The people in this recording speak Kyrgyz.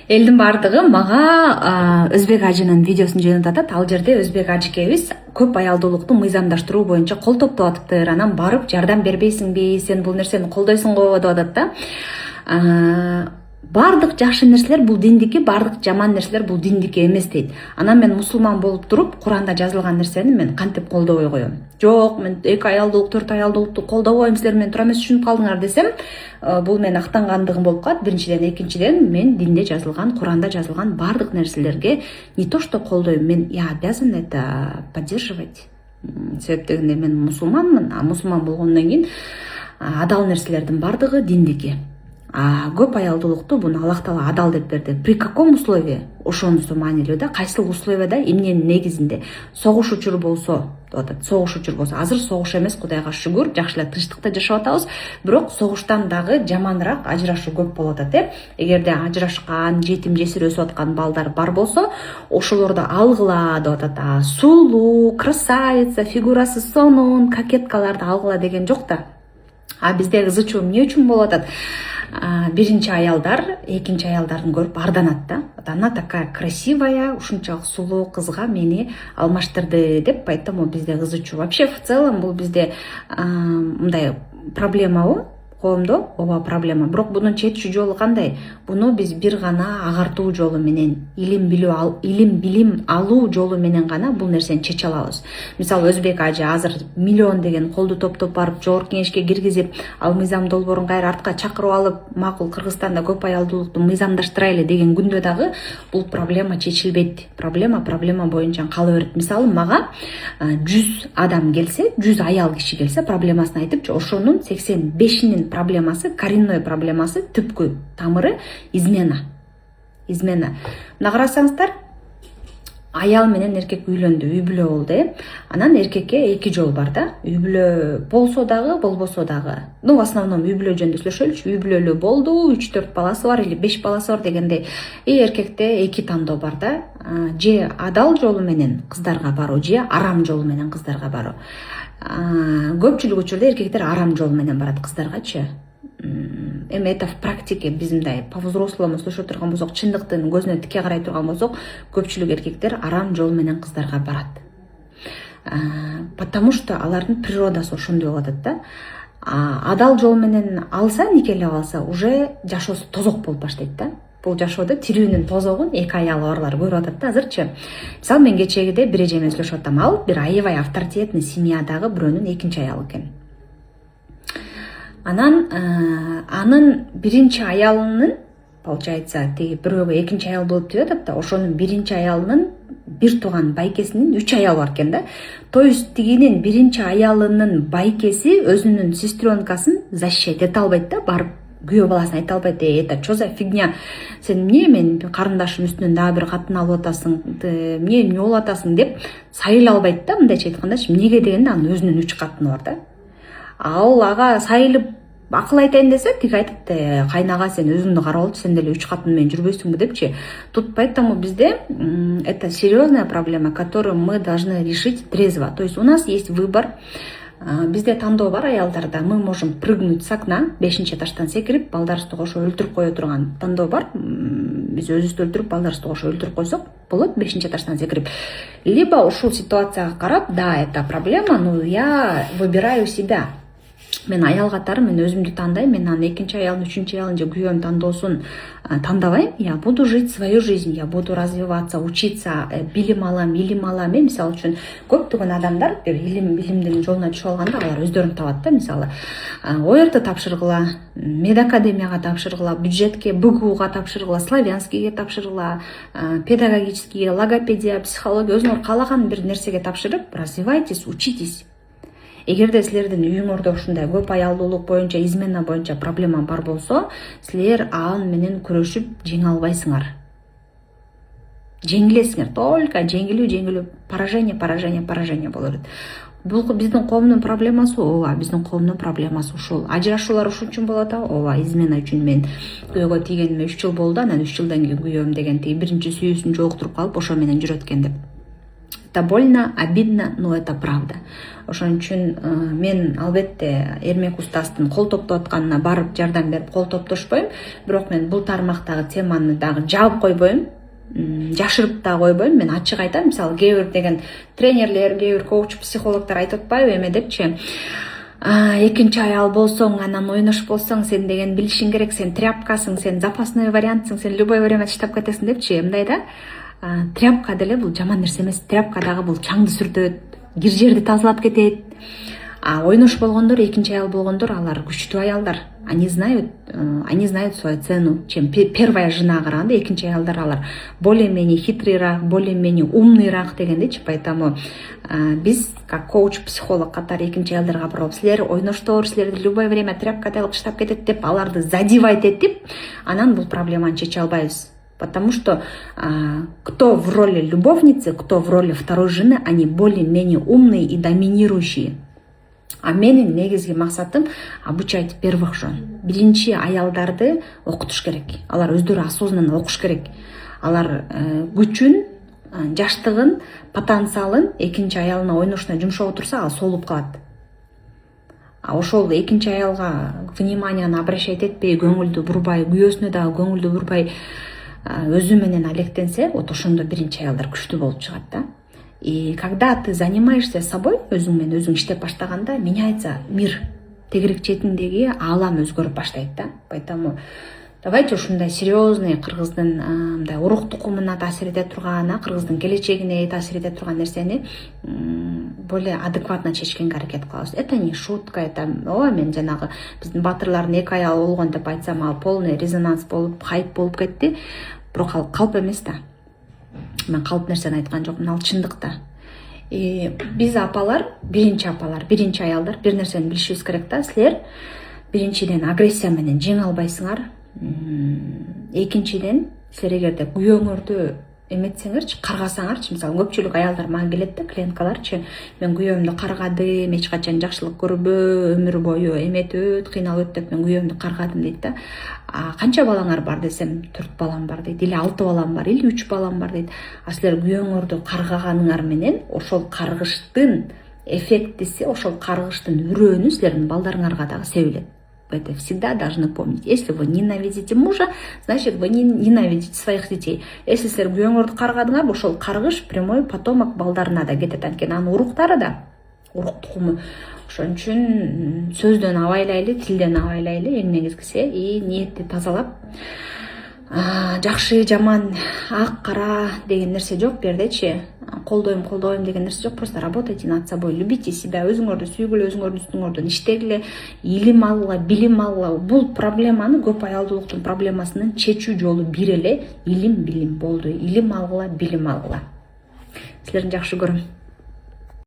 Элдин бардыгы мага өзбек ажынын видеосун жөнөтүп атат. Ал жерде өзбек ажыкебиз көп аялдуулукту мыйзамдаштыруу боюнча кол топтоп атыптыр. Анан барып жардам бербейсиңби, сен бул нерсени колдойсуңбу деп атат да. Бардык жакшы нерселер бул диндики, бардык жаман нерселер бул диндики эмес дейт. Анан мен мусулман болуп туруп, Куранда жазылган нерсени мен кантип колдобой коем? Жок, мен 2 аялдуулук, 4 аялдуулукту колдобойм, силер мени туура эмес түшүнүп калдыңар десем, бул мен актангандыгым болуп калат. Биринчиден, экинчиден, мен динде жазылган, Куранда жазылган бардык нерселерге не то что колдойм, мен я обязан это поддерживать. Себеп дегенде мен мусулманмын, а мусулман болгондон кийин адал нерселердин бардыгы диндики. Көп аялдуулукту буну Аллах Таала адал деп берди. При каком условии? Ошонусу маанилүү да. Кайсыл условияда, эмненин негизинде? Согуш учуру болсо, деп атат. Согуш учуру болсо, азыр согуш эмес, Кудайга шүгүр, жакшы эле тынчтыкта жашап атабыз. Бирок согуштан дагы жаманыраак ажырашуу көп болуп атат, Эгерде ажырашкан, жетим жесир өсүп аткан балдар бар болсо, ошолорду алгыла деп атат. Сулуу, красавица, фигурасы сонун, кокеткаларды алгыла деген жок да. Бизде кызы чуу эмне үчүн болуп атат? Биринчи аялдар экинчи аялдарын көрүп арданат да. Она такая красивая, ушунчалык сулуу кызга мени алмаштырды деп, поэтому бизде кызы чуу. Вообще в целом бул бизде мындай проблемабы коомдо, ооба проблема. Бирок бунун четчи жолу кандай? Буну биз бир гана агартуу жолу менен, илим билим алуу жолу менен гана бул нерсени чече алабыз. Мисалы, өзбек ажы азыр миллион деген колду топтоп барып жогорку кеңешке киргизип, ал мыйзам долбоорун кайра артка чакырып алып, макул Кыргызстанда көп аялдуулукту мыйзамдаштырайлы деген күндө дагы бул проблема чечилбейт. Проблема боюнча кала берет. Мисалы, мага 100 адам келсе, 100 аял киши келсе, проблемасын айтып, ошонун 85-инин проблемасы, коренной проблемасы, түпкү тамыры измена. Мына карасаңыздар, аял менен эркек үйлөндү, үй бүлө болду, Анан эркекке 2 жол бар да. Үй бүлө болсо дагы, болбосо дагы. В основном үй бүлө жөнүндө сүйлөшөлүчү. Үй бүлөлүү болду, 3-4 баласы бар или 5 баласы бар дегендей. Эркекте 2 тандоо бар да. Же адал жолу менен кыздарга баруу, же арам жолу менен кыздарга баруу. Көпчүлүк учурда эркектер арам жол менен барат кыздаргачы. Эми это в практике биз мындай по-взрослому слушать турган болсок, чындыктын көзүнө тике карай турган болсок, көпчүлүк эркектер арам жол менен кыздарга барат. Потому что алардын природасы ошондой болуп атат да. Адал жол менен алса, никелеп алса, уже жашоосу тозок болуп баштайт да. Бул жашоодо тирүүнүн тозогун 2 аялы барлар көрүп атат да азырчы. Мисалы, мен кечегиде бир эже менен сүйлөшүп атам. Ал бир аябай авторитетный семьядагы бирөөнүн 2-чи аялы экен. Анын биринчи аялынын, получается, теги бирөөгө 2-чи аял болуп деп атат да, ошонун биринчи аялынын бир тууган байкесинин 3 аялы бар экен да. То есть тигинин биринчи аялынын байкеси өзүнүн сестренкасын защищать эте албайт да, барып күйөө баласын айта албайт, это что за фигня, сен эмне мен карындашым үстүнөн дагы бир катын алып атасың, эмне болуп атасың деп сайыла албайт да, мындайча айткандачы. Эмнеге дегенде анын өзүнүн 3 катыны бар да. Ал ага сайылып акыл айтайын десе, тиги айтат, кайнага сен өзүңдү карап алчы, сен деле 3 катын менен жүрбөйсүңбү депчи. Тут поэтому бизде это серьезная проблема, которую мы должны решить трезво. То есть у нас есть выбор. Бизде тандоо бар аялдарда. Мы можем прыгнуть с окна, 5-этаждан секирип, балдарыбызды кошо өлтүрүп кое турган тандоо бар. Биз өзүбүздү өлтүрүп, балдарыбызды кошо өлтүрүп койсок болот, 5-этаждан секирип. Либо ушул ситуацияга карап, да, это проблема, но я выбираю себя. Мен аял катары мен өзүмдү тандайм, мен анын 2-чи аялын, 3-чү аялын же күйөөм тандоосун тандабайм. Я буду жить свою жизнь, я буду развиваться, учиться, билим алам. Мисалы үчүн көптөгөн адамдар бир билимдин жолуна түшүп алганда алар өздөрүн табат да. Мисалы, ОРТ тапшыргыла, медакадемияга тапшыргыла, бюджетке, БГУга тапшыргыла, славянскийге тапшыргыла, педагогическийге, логопедия, психология, өзүңөр каалаган бир нерсеге тапшырып, развивайтесь, учитесь. Эгерде силердин үйүңөрдө ушундай көп аялдуулук боюнча, измена боюнча проблема бар болсо, силер ал менен күрөшүп жеңе албайсыңар. Жеңилесиңер, только жеңилүү, поражение болот. Бул биздин коомдун проблемасы, ооба, биздин коомдун проблемасы ушул. Ажырашуулар ушул үчүн болот, ооба, измена үчүн. Мен күйөөгө тийгениме 3 жыл болду, анан 3 жылдан кийин күйөөм деген тиги биринчи сүйүүсүн жолуктуруп калып, ошо менен жүрөт экен деп. это больно, обидно, но это правда. Ошон үчүн мен албетте Эрмек устаздын кол топтоп атканына барып жардам берип кол топтошпойм, бирок мен бул тармактагы теманы дагы жаап койбойм, жашырып да койбойм. Мен ачык айтам, мисалы кээ бир деген тренерлер, кээ бир коуч, психологдор айтып атпайбы эме депчи, экинчи аял болсоң, анан ойнош болсоң, сен деген билишиң керек, сен тряпкасың, сен запасной вариантсың, сен любой время таштап кетесиң депчи. Мындай да, тряпка деле бул жаман нерсе эмес. Тряпка дагы бул чаңды сүртөт, кир жерди тазалап кетет. Ойнош болгондор, экинчи аял болгондор, алар күчтүү аялдар. Они знают свою цену, чем первая жена караганда экинчи аялдар, алар более-менее хитрыйраак, более-менее умныйраак дегендейчи. Поэтому биз как коуч, психолог катары экинчи аялдарга барып, силер ойноштор, силерди любое время тряпка тагып таштап кетет деп, аларды задевать этип, анан бул проблеманы чече албайбыз. Потому что кто в роли любовницы, кто в роли второй жены, они более-менее умные и доминирующие. А менин негизги максатым обучать первых жен. Биринчи аялдарды окутуш керек. Алар өздөрү осознанно окуш керек. Алар күчүн, жаштыгын, потенциалын экинчи аялына ойношуна жумшап отурса, ал солуп калат. Ошол экинчи аялга вниманияны обращать этпей, көңүлдү бурбай, күйөөсүнө дагы көңүлдү бурбай, өзү менен алектенсе, вот ошондо биринчи аялдар күчтүү болуп чыгат да. И когда ты занимаешься собой, өзүң менен өзүң иштеп баштаганда, меняется мир. Тегерек четиндеги аалам өзгөрүп баштайт да. Поэтому давайте ушундай серьезный кыргыздын мындай урук тукумуна таасир эте турган, кыргыздын келечегине таасир эте турган нерсени более адекватно чечкенге аракет кылабыз. Это не шутка, это мен жанагы биздин батырлардын эки аялы болгон деп айтсам, ал полный резонанс болуп, хайп болуп кетти. Бирок ал калп эмес да. Мен калп нерсени айткан жокмун, ал чындыкта. Биз апалар, биринчи аялдар бир нерсени билишибиз керек да. Силер биринчиден агрессия менен жеңе албайсыңар. Экинчиден, силер эгерде күйөөңөрдү эметсеңерчи, каргасаңарчы, мисалы көпчүлүк аялдар мага келет да, клиенткаларчы, мен күйөөмдү каргадым, эч качан жакшылык көрбө, өмүр бою эметөт, кыйналып өтүп, мен күйөөмдү каргадым дейт да. Канча балаңар бар десем, 4 балам бар дейт, или 6 балам бар, или 3 балам бар дейт. Силер күйөөңөрдү каргаганыңар менен ошол каргыштын эффектиси, ошол каргыштын үрөөнү силердин балдарыңарга дагы себилет. Это всегда должны помнить. Если вы ненавидите мужа, значит вы ненавидите своих детей. Если силер күйөөңөрдү каргадыңар, ошол каргыш прямой потомок балдарына да кетет. Анткени анын уруктары да, урук тукуму. Ошон үчүн сөздөн абайлайлы, тилден абайлайлы, эң негизгиси, и ниетти тазалап, жакшы, жаман, ак, кара деген нерсе жок бу жердечи. Колдойм деген нерсе жок. Просто работайте над собой, любите себя, өзүңөрдү сүйгүлө, өзүңөрдүн үстүңөрдөн иштегиле, илим алгыла, билим алгыла. Бул проблеманы, көп аялдуулуктун проблемасынын чечүү жолу бир эле илим, билим болду. Илим алгыла, билим алгыла. Силердин жакшы көрөм.